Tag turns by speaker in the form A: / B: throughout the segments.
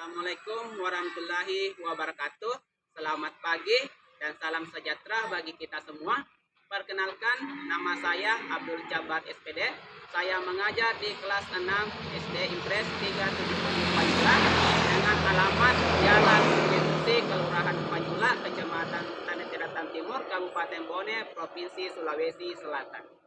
A: Assalamualaikum warahmatullahi wabarakatuh. Selamat pagi dan salam sejahtera bagi kita semua. Perkenalkan, nama saya Abdul Jabar SPD. Saya mengajar di kelas 6 SD Impres 370 Panyula dengan alamat Jalan Institusi Kelurahan Panyula, Kecamatan Tanah Tiratan Timur, Kabupaten Bone, Provinsi Sulawesi Selatan.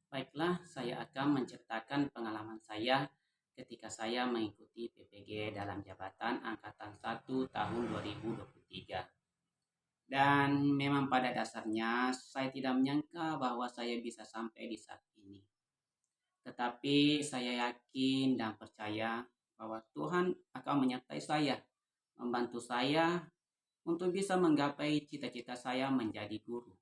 B: Baiklah, saya akan menceritakan pengalaman saya ketika saya mengikuti PPG dalam jabatan Angkatan 1 tahun 2023. Dan memang pada dasarnya saya tidak menyangka bahwa saya bisa sampai di saat ini. Tetapi saya yakin dan percaya bahwa Tuhan akan menyertai saya, membantu saya untuk bisa menggapai cita-cita saya menjadi guru.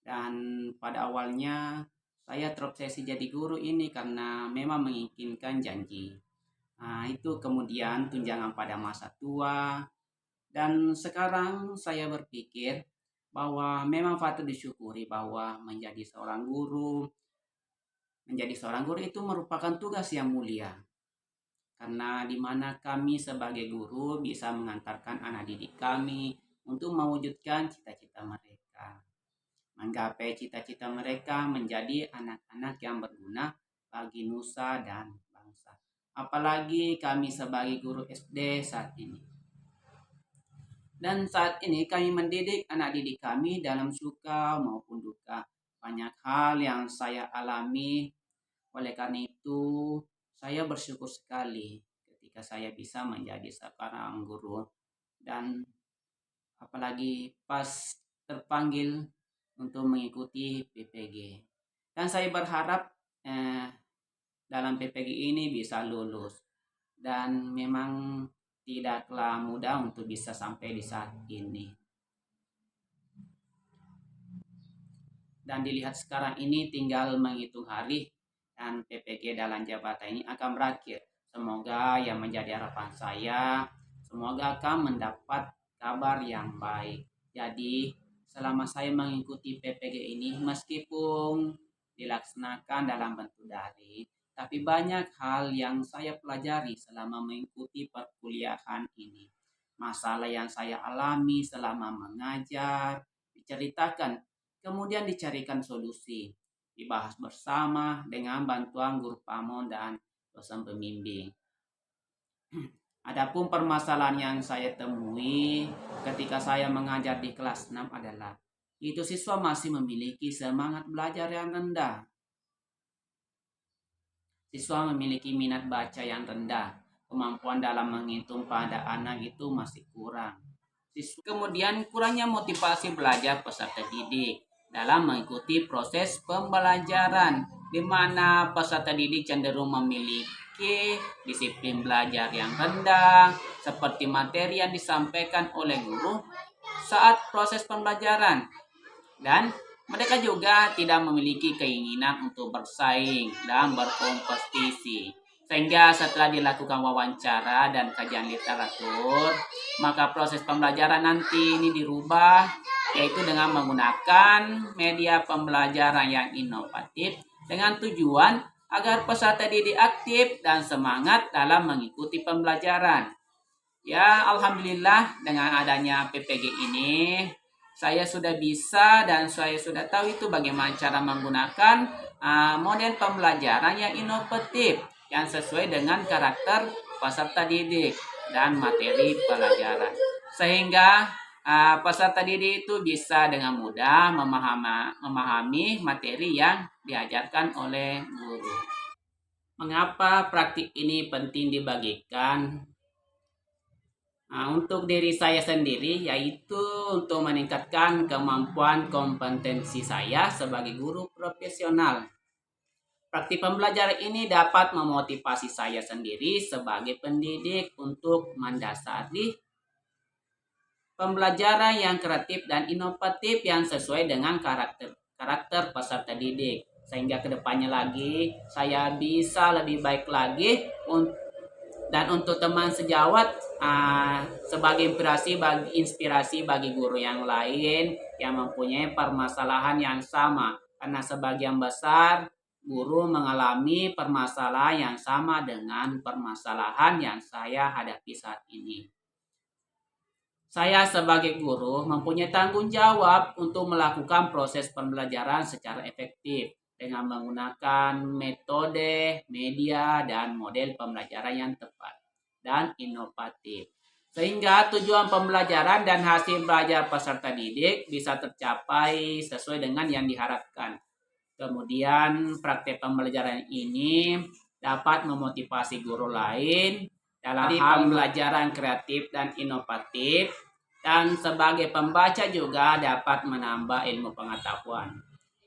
B: Dan pada awalnya saya terobsesi jadi guru ini karena memang menginginkan janji. Itu kemudian tunjangan pada masa tua. Dan sekarang saya berpikir bahwa memang patut disyukuri bahwa menjadi seorang guru itu merupakan tugas yang mulia. Karena di mana kami sebagai guru bisa mengantarkan anak didik kami untuk mewujudkan cita-cita mereka. Menggapai cita-cita mereka menjadi anak-anak yang berguna bagi nusa dan bangsa. Apalagi kami sebagai guru SD saat ini. Dan saat ini kami mendidik anak didik kami dalam suka maupun duka. Banyak hal yang saya alami. Oleh karena itu, saya bersyukur sekali ketika saya bisa menjadi seorang guru. Dan apalagi pas terpanggil untuk mengikuti PPG. Dan saya berharap dalam PPG ini bisa lulus. Dan memang tidaklah mudah untuk bisa sampai di saat ini. Dan dilihat sekarang ini tinggal menghitung hari dan PPG dalam jabatan ini akan berakhir. Semoga yang menjadi harapan saya, semoga akan mendapat kabar yang baik. Jadi selama saya mengikuti PPG ini, meskipun dilaksanakan dalam bentuk daring, tapi banyak hal yang saya pelajari selama mengikuti perkuliahan ini. Masalah yang saya alami selama mengajar, diceritakan, kemudian dicarikan solusi, dibahas bersama dengan bantuan guru pamong dan dosen pembimbing. Adapun permasalahan yang saya temui ketika saya mengajar di kelas 6 adalah itu siswa masih memiliki semangat belajar yang rendah. Siswa memiliki minat baca yang rendah. Kemampuan dalam menghitung pada anak itu masih kurang. Kemudian kurangnya motivasi belajar peserta didik dalam mengikuti proses pembelajaran, di mana peserta didik cenderung memiliki disiplin belajar yang rendah, seperti materi yang disampaikan oleh guru saat proses pembelajaran. Dan mereka juga tidak memiliki keinginan untuk bersaing dan berkompetisi. Sehingga setelah dilakukan wawancara dan kajian literatur, maka proses pembelajaran nanti ini dirubah, yaitu dengan menggunakan media pembelajaran yang inovatif dengan tujuan agar peserta didik aktif dan semangat dalam mengikuti pembelajaran. Ya, alhamdulillah dengan adanya PPG ini, saya sudah bisa dan saya sudah tahu itu bagaimana cara menggunakan model pembelajaran yang inovatif yang sesuai dengan karakter peserta didik dan materi pelajaran. Sehingga peserta didik itu bisa dengan mudah memahami materi yang diajarkan oleh guru. Mengapa praktik ini penting dibagikan? Untuk diri saya sendiri, yaitu untuk meningkatkan kemampuan kompetensi saya sebagai guru profesional. Praktik pembelajaran ini dapat memotivasi saya sendiri sebagai pendidik untuk mendasari pembelajaran yang kreatif dan inovatif yang sesuai dengan karakter peserta didik. Sehingga kedepannya lagi saya bisa lebih baik lagi dan untuk teman sejawat sebagai inspirasi bagi guru yang lain yang mempunyai permasalahan yang sama, karena sebagian besar guru mengalami permasalahan yang sama dengan permasalahan yang saya hadapi saat ini. Saya sebagai guru mempunyai tanggung jawab untuk melakukan proses pembelajaran secara efektif dengan menggunakan metode, media, dan model pembelajaran yang tepat dan inovatif. Sehingga tujuan pembelajaran dan hasil belajar peserta didik bisa tercapai sesuai dengan yang diharapkan. Kemudian praktek pembelajaran ini dapat memotivasi guru lain dalam hal pembelajaran kreatif dan inovatif, dan sebagai pembaca juga dapat menambah ilmu pengetahuan.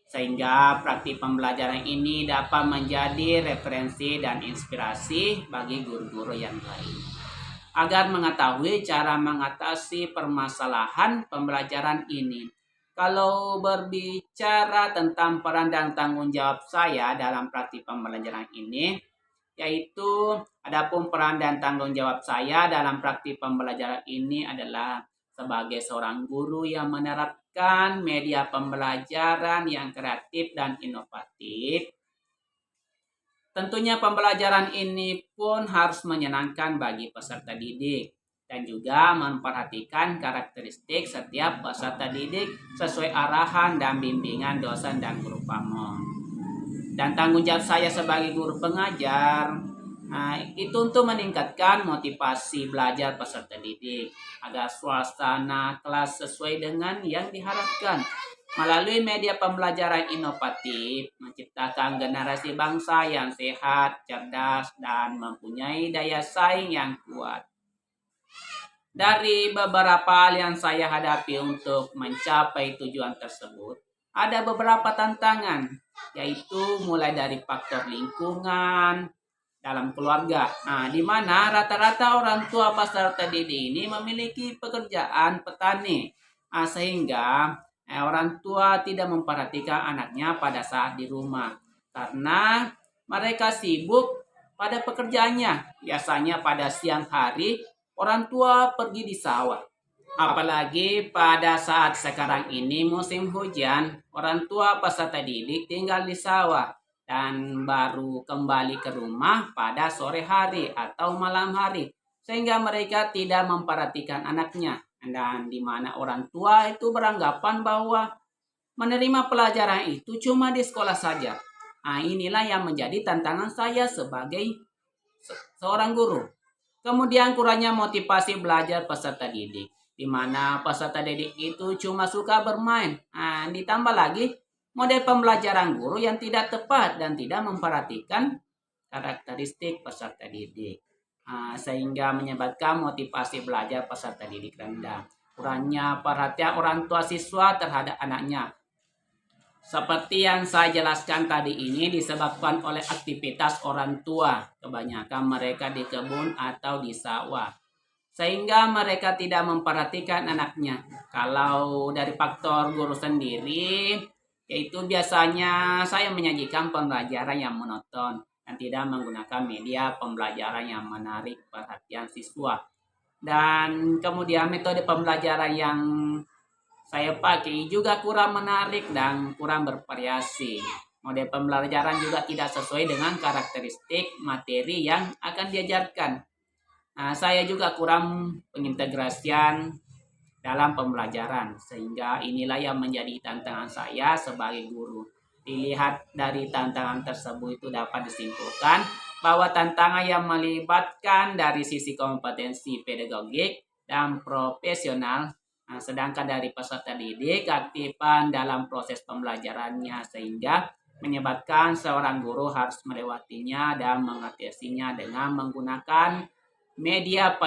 B: Sehingga praktik pembelajaran ini dapat menjadi referensi dan inspirasi bagi guru-guru yang lain agar mengetahui cara mengatasi permasalahan pembelajaran ini. Kalau berbicara tentang peran dan tanggung jawab saya dalam praktik pembelajaran ini, yaitu adapun peran dan tanggung jawab saya dalam praktik pembelajaran ini adalah sebagai seorang guru yang menerapkan media pembelajaran yang kreatif dan inovatif. Tentunya pembelajaran ini pun harus menyenangkan bagi peserta didik dan juga memperhatikan karakteristik setiap peserta didik sesuai arahan dan bimbingan dosen dan guru pamong. Dan tanggung jawab saya sebagai guru pengajar itu untuk meningkatkan motivasi belajar peserta didik agar suasana kelas sesuai dengan yang diharapkan. Melalui media pembelajaran inovatif, menciptakan generasi bangsa yang sehat, cerdas, dan mempunyai daya saing yang kuat. Dari beberapa hal yang saya hadapi untuk mencapai tujuan tersebut, ada beberapa tantangan, yaitu mulai dari faktor lingkungan dalam keluarga. Di mana rata-rata orang tua peserta didik ini memiliki pekerjaan petani, sehingga orang tua tidak memperhatikan anaknya pada saat di rumah karena mereka sibuk pada pekerjaannya. Biasanya pada siang hari orang tua pergi di sawah. Apalagi pada saat sekarang ini musim hujan, orang tua peserta didik tinggal di sawah dan baru kembali ke rumah pada sore hari atau malam hari, sehingga mereka tidak memperhatikan anaknya. Dan di mana orang tua itu beranggapan bahwa menerima pelajaran itu cuma di sekolah saja. Inilah yang menjadi tantangan saya sebagai seorang guru. Kemudian kurangnya motivasi belajar peserta didik, di mana peserta didik itu cuma suka bermain. Ditambah lagi model pembelajaran guru yang tidak tepat dan tidak memperhatikan karakteristik peserta didik. Sehingga menyebabkan motivasi belajar peserta didik rendah. Kurangnya perhatian orang tua siswa terhadap anaknya. Seperti yang saya jelaskan tadi ini disebabkan oleh aktivitas orang tua. Kebanyakan mereka di kebun atau di sawah. Sehingga mereka tidak memperhatikan anaknya. Kalau dari faktor guru sendiri, yaitu biasanya saya menyajikan pembelajaran yang monoton dan tidak menggunakan media pembelajaran yang menarik perhatian siswa. Dan kemudian metode pembelajaran yang saya pakai juga kurang menarik dan kurang bervariasi. Model pembelajaran juga tidak sesuai dengan karakteristik materi yang akan diajarkan. Saya juga kurang pengintegrasian dalam pembelajaran, sehingga inilah yang menjadi tantangan saya sebagai guru. Dilihat dari tantangan tersebut itu dapat disimpulkan bahwa tantangan yang melibatkan dari sisi kompetensi pedagogik dan profesional, sedangkan dari peserta didik keaktifan dalam proses pembelajarannya, sehingga menyebabkan seorang guru harus melewatinya dan mengatasinya dengan menggunakan media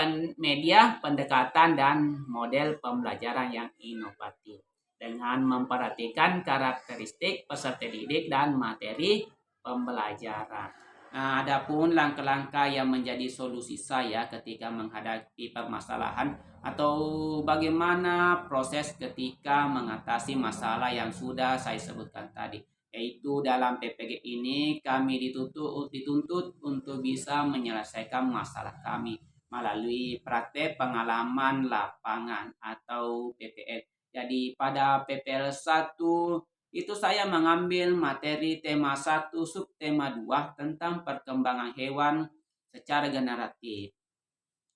B: pendekatan dan model pembelajaran yang inovatif dengan memperhatikan karakteristik peserta didik dan materi pembelajaran. Nah, adapun langkah-langkah yang menjadi solusi saya ketika menghadapi permasalahan atau bagaimana proses ketika mengatasi masalah yang sudah saya sebutkan tadi. Yaitu dalam PPG ini kami dituntut untuk bisa menyelesaikan masalah kami melalui praktek pengalaman lapangan atau PPL. Jadi pada PPL 1 itu saya mengambil materi tema 1 subtema 2 tentang perkembangan hewan secara generatif.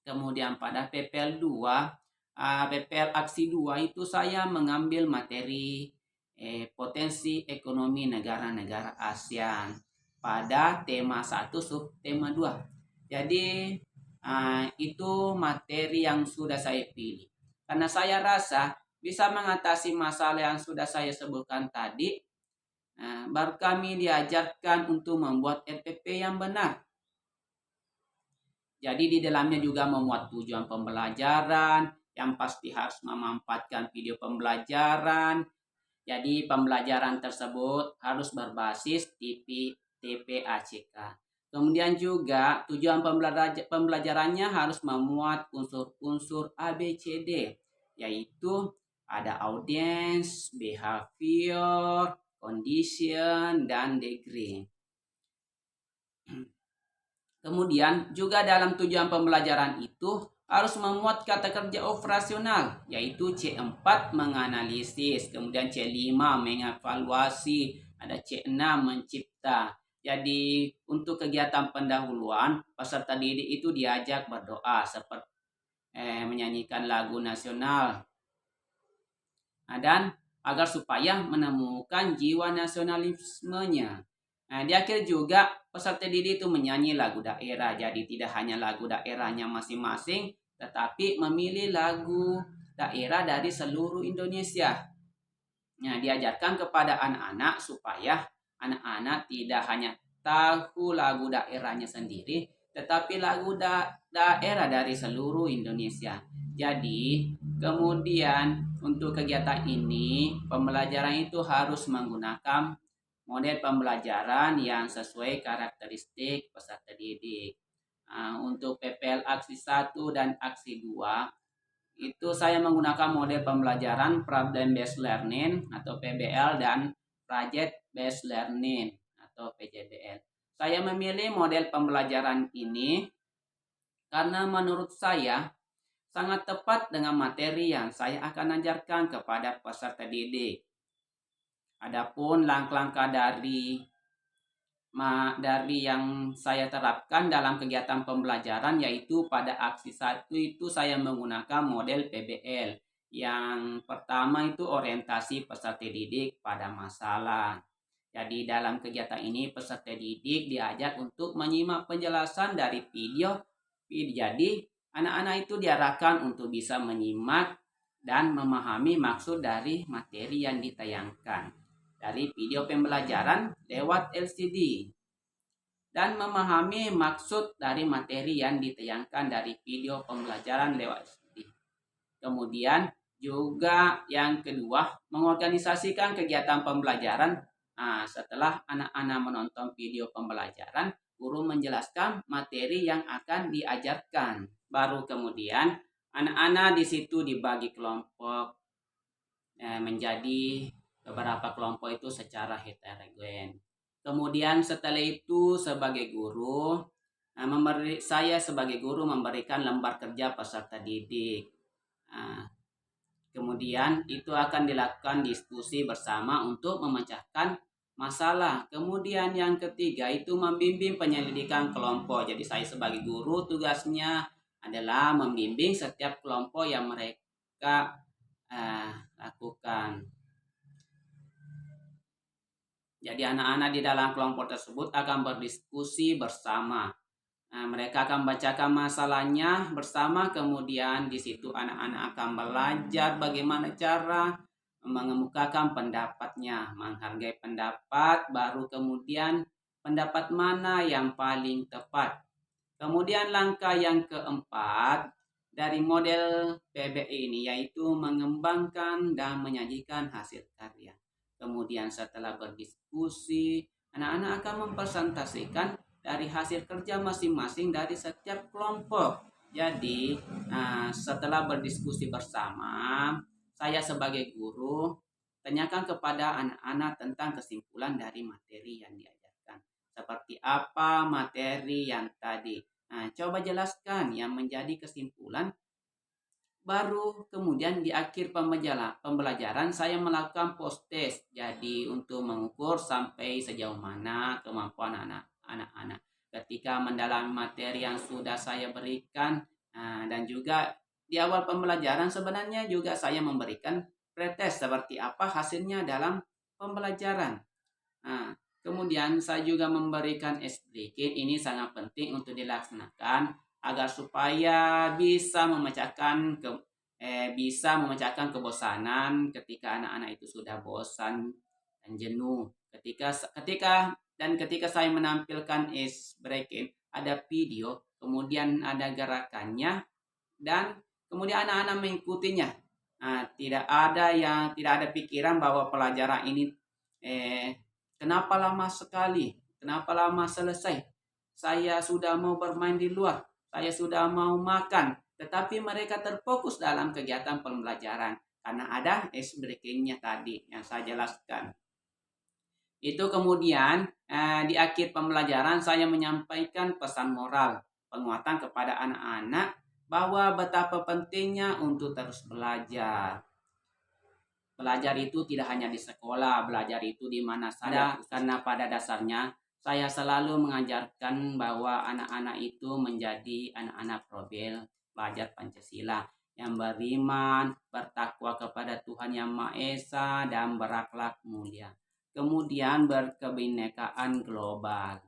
B: Kemudian pada PPL 2, PPL aksi 2 itu saya mengambil materi potensi ekonomi negara-negara ASEAN pada tema 1 subtema 2. Jadi itu materi yang sudah saya pilih. Karena saya rasa bisa mengatasi masalah yang sudah saya sebutkan tadi. Baru kami diajarkan untuk membuat RPP yang benar. Jadi di dalamnya juga memuat tujuan pembelajaran, yang pasti harus memanfaatkan video pembelajaran. Jadi pembelajaran tersebut harus berbasis TPACK. Kemudian juga tujuan pembelajarannya harus memuat unsur-unsur ABCD, yaitu ada audience, behavior, condition, dan degree. Kemudian juga dalam tujuan pembelajaran itu harus memuat kata kerja operasional, yaitu C4 menganalisis, kemudian C5 mengevaluasi, ada C6 mencipta. Jadi untuk kegiatan pendahuluan, peserta didik itu diajak berdoa seperti menyanyikan lagu nasional. Dan agar supaya menemukan jiwa nasionalismenya. Di akhir juga peserta didik itu menyanyi lagu daerah. Jadi tidak hanya lagu daerahnya masing-masing, tetapi memilih lagu daerah dari seluruh Indonesia. Diajarkan kepada anak-anak supaya anak-anak tidak hanya tahu lagu daerahnya sendiri, tetapi lagu daerah dari seluruh Indonesia. Jadi, kemudian untuk kegiatan ini, pembelajaran itu harus menggunakan model pembelajaran yang sesuai karakteristik peserta didik. Untuk PPL aksi 1 dan aksi 2, itu saya menggunakan model pembelajaran Problem Based Learning atau PBL dan Project Based Learning atau PJBL. Saya memilih model pembelajaran ini karena menurut saya sangat tepat dengan materi yang saya akan ajarkan kepada peserta didik. Adapun langkah-langkah dari yang saya terapkan dalam kegiatan pembelajaran, yaitu pada aksi 1 itu saya menggunakan model PBL. Yang pertama itu orientasi peserta didik pada masalah. Jadi dalam kegiatan ini peserta didik diajak untuk menyimak penjelasan dari video. Jadi anak-anak itu diarahkan untuk bisa menyimak dan memahami maksud dari materi yang ditayangkan dari video pembelajaran lewat LCD dan memahami maksud dari materi yang ditayangkan dari video pembelajaran lewat LCD. Kemudian juga yang kedua, mengorganisasikan kegiatan pembelajaran. Setelah anak-anak menonton video pembelajaran, guru menjelaskan materi yang akan diajarkan. Baru kemudian anak-anak di situ dibagi kelompok menjadi beberapa kelompok itu secara heterogen. Kemudian setelah itu sebagai guru, saya sebagai guru memberikan lembar kerja peserta didik. Kemudian itu akan dilakukan diskusi bersama untuk memecahkan masalah. Kemudian yang ketiga itu membimbing penyelidikan kelompok. Jadi saya sebagai guru tugasnya adalah membimbing setiap kelompok yang mereka lakukan. Jadi anak-anak di dalam kelompok tersebut akan berdiskusi bersama. Mereka akan bacakan masalahnya bersama, kemudian di situ anak-anak akan belajar bagaimana cara mengemukakan pendapatnya, menghargai pendapat, baru kemudian pendapat mana yang paling tepat. Kemudian langkah yang keempat dari model PBI ini yaitu mengembangkan dan menyajikan hasil karya. Kemudian setelah berdiskusi, Anak-anak akan mempresentasikan dari hasil kerja masing-masing dari setiap kelompok. Jadi, setelah berdiskusi bersama, saya sebagai guru tanyakan kepada anak-anak tentang kesimpulan dari materi yang diajarkan. Seperti apa materi yang tadi? Coba jelaskan yang menjadi kesimpulan. Baru kemudian di akhir pembelajaran saya melakukan post test. Jadi untuk mengukur sampai sejauh mana kemampuan anak-anak ketika mendalami materi yang sudah saya berikan. Dan juga di awal pembelajaran sebenarnya juga saya memberikan pretest seperti apa hasilnya dalam pembelajaran. Kemudian saya juga memberikan ice breaking. Ini sangat penting untuk dilaksanakan agar supaya bisa memecahkan kebosanan ketika anak-anak itu sudah bosan dan jenuh. Ketika saya menampilkan ice breaking, ada video, kemudian ada gerakannya, dan kemudian anak-anak mengikutinya. Tidak ada pikiran bahwa pelajaran ini kenapa lama sekali, kenapa lama selesai. Saya sudah mau bermain di luar, saya sudah mau makan, tetapi mereka terfokus dalam kegiatan pembelajaran karena ada ice breaking-nya tadi yang saya jelaskan. Itu kemudian di akhir pembelajaran saya menyampaikan pesan moral penguatan kepada anak-anak bahwa betapa pentingnya untuk terus belajar. Belajar itu tidak hanya di sekolah, belajar itu di mana saja. Karena pada dasarnya saya selalu mengajarkan bahwa anak-anak itu menjadi anak-anak probel, belajar Pancasila yang beriman, bertakwa kepada Tuhan Yang Maha Esa, dan berakhlak mulia. Kemudian berkebinekaan global.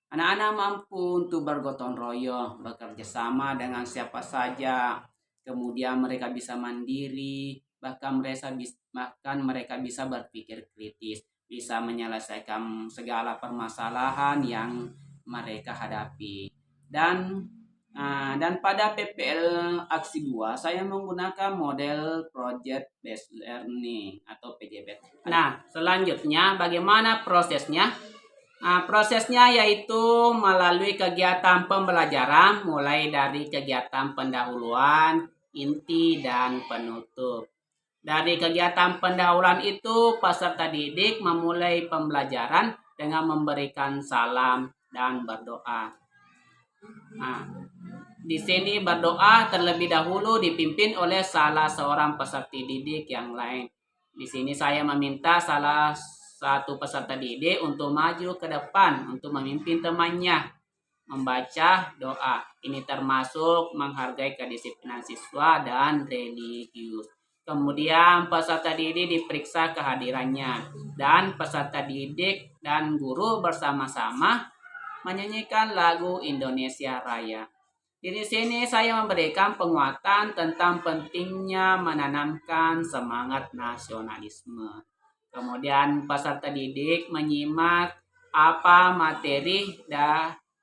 B: Anak-anak mampu untuk bergotong royong, bekerja sama dengan siapa saja. Kemudian mereka bisa mandiri, bahkan mereka bisa berpikir kritis, bisa menyelesaikan segala permasalahan yang mereka hadapi. Dan pada PPL Aksi 2 saya menggunakan model Project Based Learning atau PJB. Nah, selanjutnya bagaimana prosesnya? Prosesnya yaitu melalui kegiatan pembelajaran mulai dari kegiatan pendahuluan, inti, dan penutup. Dari kegiatan pendahuluan itu peserta didik memulai pembelajaran dengan memberikan salam dan berdoa. Di sini berdoa terlebih dahulu dipimpin oleh salah seorang peserta didik yang lain. Di sini saya meminta salah satu peserta didik untuk maju ke depan untuk memimpin temannya membaca doa. Ini termasuk menghargai kedisiplinan siswa dan religius. Kemudian peserta didik diperiksa kehadirannya dan peserta didik dan guru bersama-sama menyanyikan lagu Indonesia Raya. Di sini saya memberikan penguatan tentang pentingnya menanamkan semangat nasionalisme. Kemudian peserta didik menyimak apa materi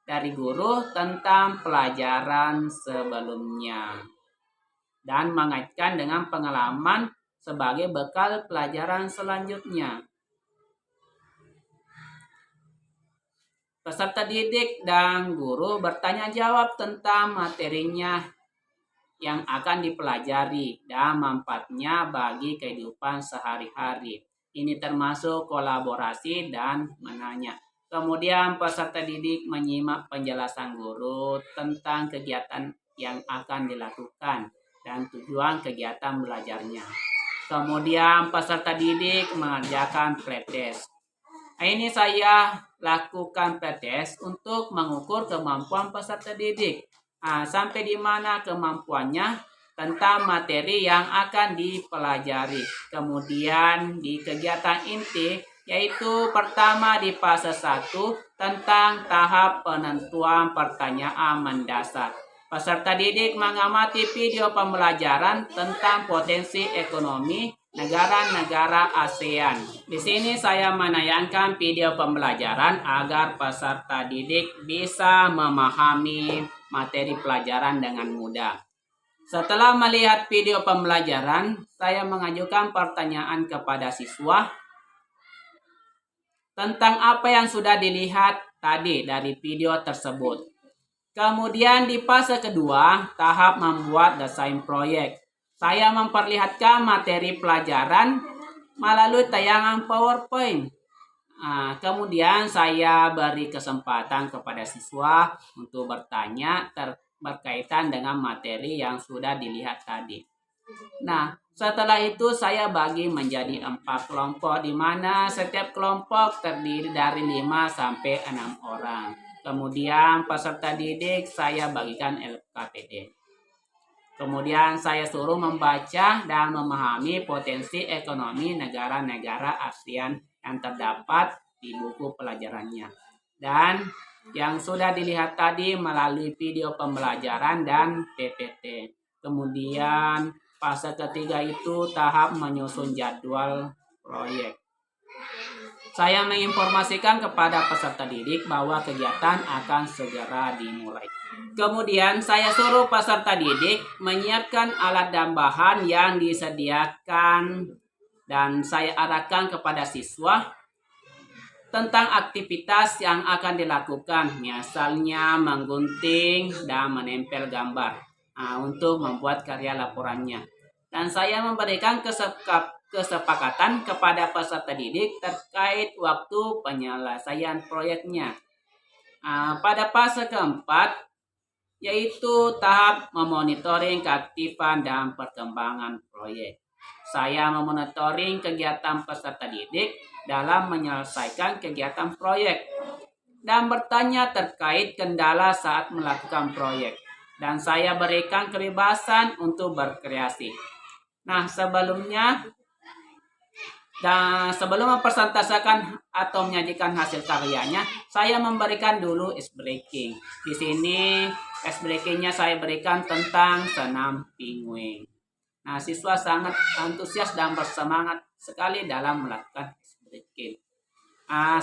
B: dari guru tentang pelajaran sebelumnya dan mengaitkan dengan pengalaman sebagai bekal pelajaran selanjutnya. Peserta didik dan guru bertanya jawab tentang materinya yang akan dipelajari dan manfaatnya bagi kehidupan sehari-hari. Ini termasuk kolaborasi dan menanya. Kemudian peserta didik menyimak penjelasan guru tentang kegiatan yang akan dilakukan dan tujuan kegiatan belajarnya. Kemudian peserta didik mengerjakan pretest. Ini saya lakukan pretest untuk mengukur kemampuan peserta didik. Sampai di mana kemampuannya tentang materi yang akan dipelajari. Kemudian di kegiatan inti, yaitu pertama di fase 1 tentang tahap penentuan pertanyaan mendasar. Peserta didik mengamati video pembelajaran tentang potensi ekonomi negara-negara ASEAN. Di sini saya menayangkan video pembelajaran agar peserta didik bisa memahami materi pelajaran dengan mudah. Setelah melihat video pembelajaran, saya mengajukan pertanyaan kepada siswa. tentang apa yang sudah dilihat tadi dari video tersebut. Kemudian di fase kedua, tahap membuat desain proyek. Saya memperlihatkan materi pelajaran melalui tayangan PowerPoint. Kemudian saya beri kesempatan kepada siswa untuk bertanya berkaitan dengan materi yang sudah dilihat tadi. Nah, setelah itu saya bagi menjadi 4 kelompok di mana setiap kelompok terdiri dari 5 sampai 6 orang. Kemudian peserta didik saya bagikan LKPD. Kemudian saya suruh membaca dan memahami potensi ekonomi negara-negara ASEAN yang terdapat di buku pelajarannya. Dan yang sudah dilihat tadi melalui video pembelajaran dan PPT. Kemudian fase ketiga itu tahap menyusun jadwal proyek. Saya menginformasikan kepada peserta didik bahwa kegiatan akan segera dimulai. Kemudian saya suruh peserta didik menyiapkan alat dan bahan yang disediakan dan saya arahkan kepada siswa tentang aktivitas yang akan dilakukan, misalnya menggunting dan menempel gambar untuk membuat karya laporannya. Dan saya memberikan kesepakatan kepada peserta didik terkait waktu penyelesaian proyeknya. Pada fase keempat, yaitu tahap memonitoring keaktifan dan perkembangan proyek. Saya memonitoring kegiatan peserta didik dalam menyelesaikan kegiatan proyek dan bertanya terkait kendala saat melakukan proyek. Dan saya berikan kebebasan untuk berkreasi. Nah, sebelum mempresentasikan atau menyajikan hasil karyanya, saya memberikan dulu ice breaking. Di sini ice breakingnya saya berikan tentang senam penguin. Nah, siswa sangat antusias dan bersemangat sekali dalam melakukan ice breaking.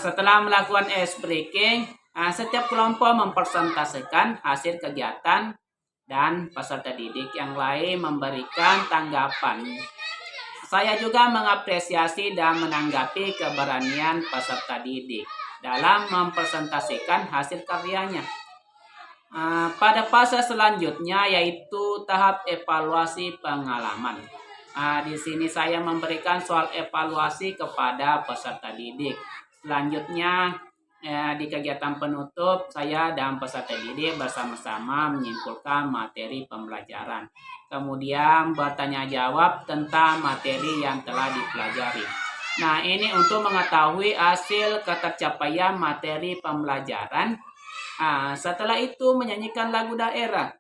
B: Setelah melakukan ice breaking, setiap kelompok mempresentasikan hasil kegiatan dan peserta didik yang lain memberikan tanggapan. Saya juga mengapresiasi dan menanggapi keberanian peserta didik dalam mempresentasikan hasil karyanya. Pada fase selanjutnya yaitu tahap evaluasi pengalaman. Di sini saya memberikan soal evaluasi kepada peserta didik. Selanjutnya di kegiatan penutup saya dan peserta didik bersama-sama menyimpulkan materi pembelajaran. Kemudian bertanya jawab tentang materi yang telah dipelajari. Nah, ini untuk mengetahui hasil ketercapaian materi pembelajaran. Setelah itu menyanyikan lagu daerah.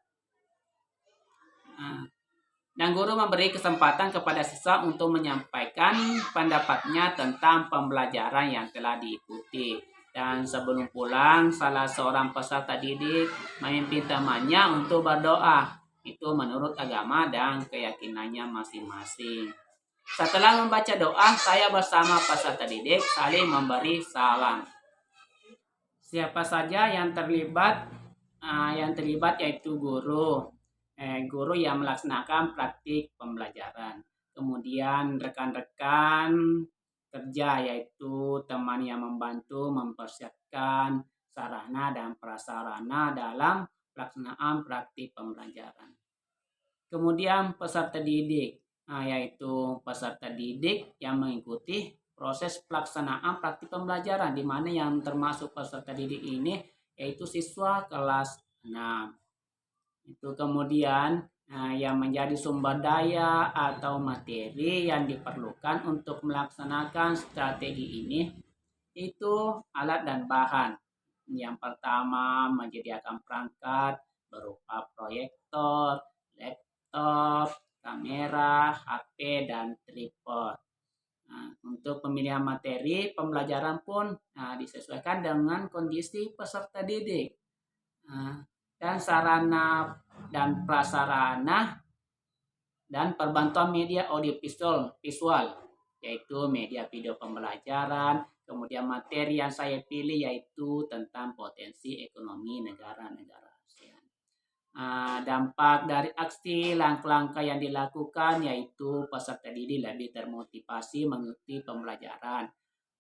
B: Dan guru memberi kesempatan kepada siswa untuk menyampaikan pendapatnya tentang pembelajaran yang telah diikuti. Dan sebelum pulang, salah seorang peserta didik memimpin temannya untuk berdoa. Itu menurut agama dan keyakinannya masing-masing. Setelah membaca doa, saya bersama peserta didik saling memberi salam. Siapa saja yang terlibat? Yang terlibat yaitu guru yang melaksanakan praktik pembelajaran. Kemudian rekan-rekan kerja yaitu teman yang membantu mempersiapkan sarana dan prasarana dalam pelaksanaan praktik pembelajaran. Kemudian peserta didik, yaitu peserta didik yang mengikuti proses pelaksanaan praktik pembelajaran, di mana yang termasuk peserta didik ini yaitu siswa kelas 6. Itu kemudian yang menjadi sumber daya atau materi yang diperlukan untuk melaksanakan strategi ini itu alat dan bahan. Yang pertama menyediakan perangkat berupa proyektor, laptop, kamera, HP, dan tripod. Untuk pemilihan materi pembelajaran pun disesuaikan dengan kondisi peserta didik. Dan sarana dan prasarana dan perbantuan media audiovisual yaitu media video pembelajaran. Kemudian materi yang saya pilih yaitu tentang potensi ekonomi negara-negara ASEAN. Dampak dari aksi langkah-langkah yang dilakukan yaitu peserta didik lebih termotivasi mengikuti pembelajaran.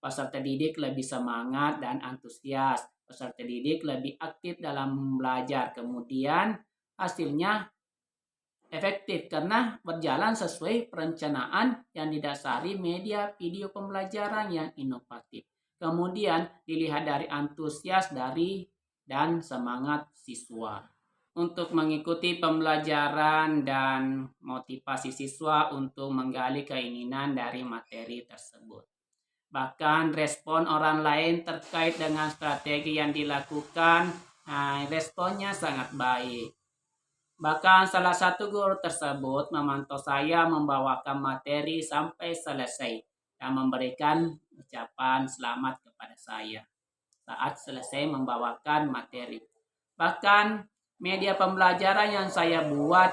B: Peserta didik lebih semangat dan antusias. Peserta didik lebih aktif dalam belajar. Kemudian hasilnya efektif karena berjalan sesuai perencanaan yang didasari media video pembelajaran yang inovatif. Kemudian dilihat dari antusias dari dan semangat siswa. Untuk mengikuti pembelajaran dan motivasi siswa untuk menggali keinginan dari materi tersebut. Bahkan respon orang lain terkait dengan strategi yang dilakukan, responnya sangat baik. Bahkan salah satu guru tersebut memantau saya membawakan materi sampai selesai dan memberikan ucapan selamat kepada saya saat selesai membawakan materi. Bahkan media pembelajaran yang saya buat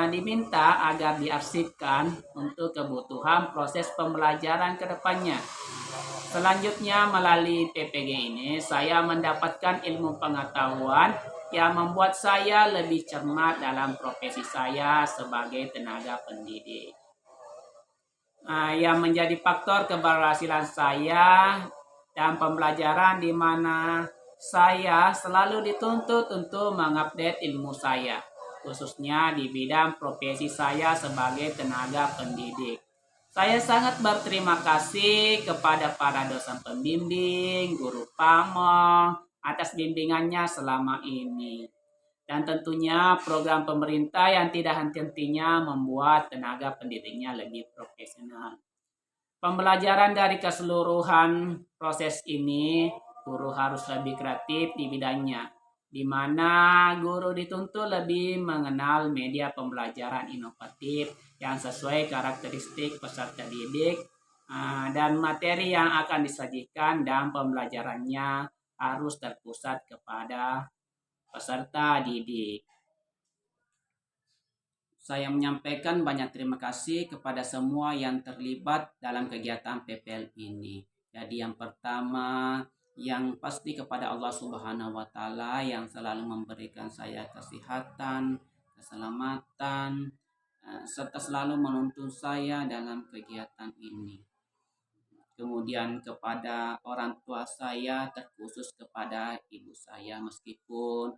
B: diminta agar diarsipkan untuk kebutuhan proses pembelajaran ke depannya. Selanjutnya melalui PPG ini saya mendapatkan ilmu pengetahuan yang membuat saya lebih cermat dalam profesi saya sebagai tenaga pendidik. Yang menjadi faktor keberhasilan saya dan pembelajaran di mana saya selalu dituntut untuk mengupdate ilmu saya, khususnya di bidang profesi saya sebagai tenaga pendidik. Saya sangat berterima kasih kepada para dosen pembimbing, guru pamong, atas bimbingannya selama ini. Dan tentunya program pemerintah yang tidak henti-hentinya membuat tenaga pendidiknya lebih profesional. Pembelajaran dari keseluruhan proses ini, guru harus lebih kreatif di bidangnya, di mana guru dituntut lebih mengenal media pembelajaran inovatif yang sesuai karakteristik peserta didik dan materi yang akan disajikan dan pembelajarannya harus terpusat kepada peserta didik. Saya menyampaikan banyak terima kasih kepada semua yang terlibat dalam kegiatan PPL ini. Jadi yang pertama, yang pasti kepada Allah Subhanahu wa Ta'ala yang selalu memberikan saya kesehatan, keselamatan, serta selalu menuntun saya dalam kegiatan ini. Kemudian kepada orang tua saya, terkhusus kepada ibu saya, meskipun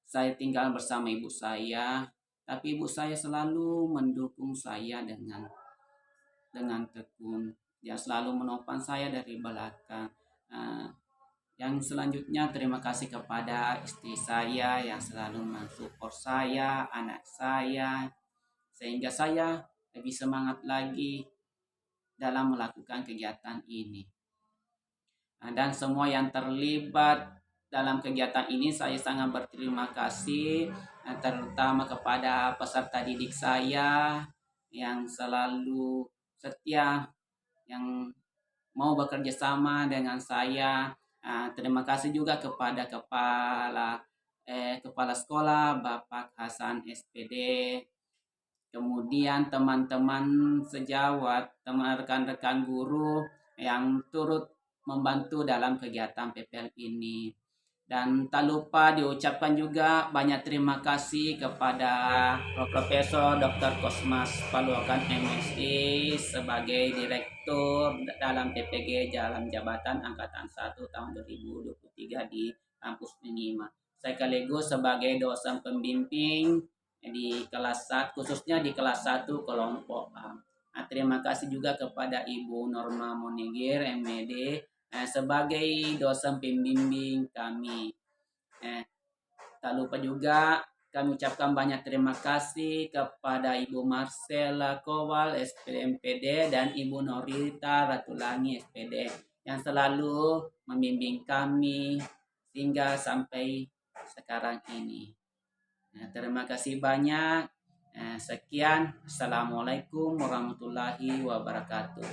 B: saya tinggal bersama ibu saya, tapi ibu saya selalu mendukung saya dengan tekun. Dia selalu menopang saya dari belakang. Yang selanjutnya terima kasih kepada istri saya yang selalu mensupport saya, anak saya, sehingga saya lebih semangat lagi dalam melakukan kegiatan ini. Dan semua yang terlibat dalam kegiatan ini saya sangat berterima kasih, terutama kepada peserta didik saya yang selalu setia, yang mau bekerja sama dengan saya. Terima kasih juga kepada kepala sekolah Bapak Hasan SPD, kemudian teman-teman sejawat, rekan-rekan guru yang turut membantu dalam kegiatan PPL ini. Dan tak lupa diucapkan juga banyak terima kasih kepada Profesor Dr. Kosmas Paluakan MSI sebagai Direktur dalam PPG dalam Jabatan Angkatan 1 tahun 2023 di kampus Unima. Sekaligus sebagai dosen pembimbing di kelas 1, khususnya di kelas 1 kelompok A. Terima kasih juga kepada Ibu Norma Monigir MED sebagai dosen pembimbing kami. Tak lupa juga kami ucapkan banyak terima kasih kepada Ibu Marcella Kowal SPD MPD dan Ibu Norita Ratulangi SPD yang selalu membimbing kami hingga sampai sekarang ini. Terima kasih banyak. Sekian. Assalamualaikum warahmatullahi wabarakatuh.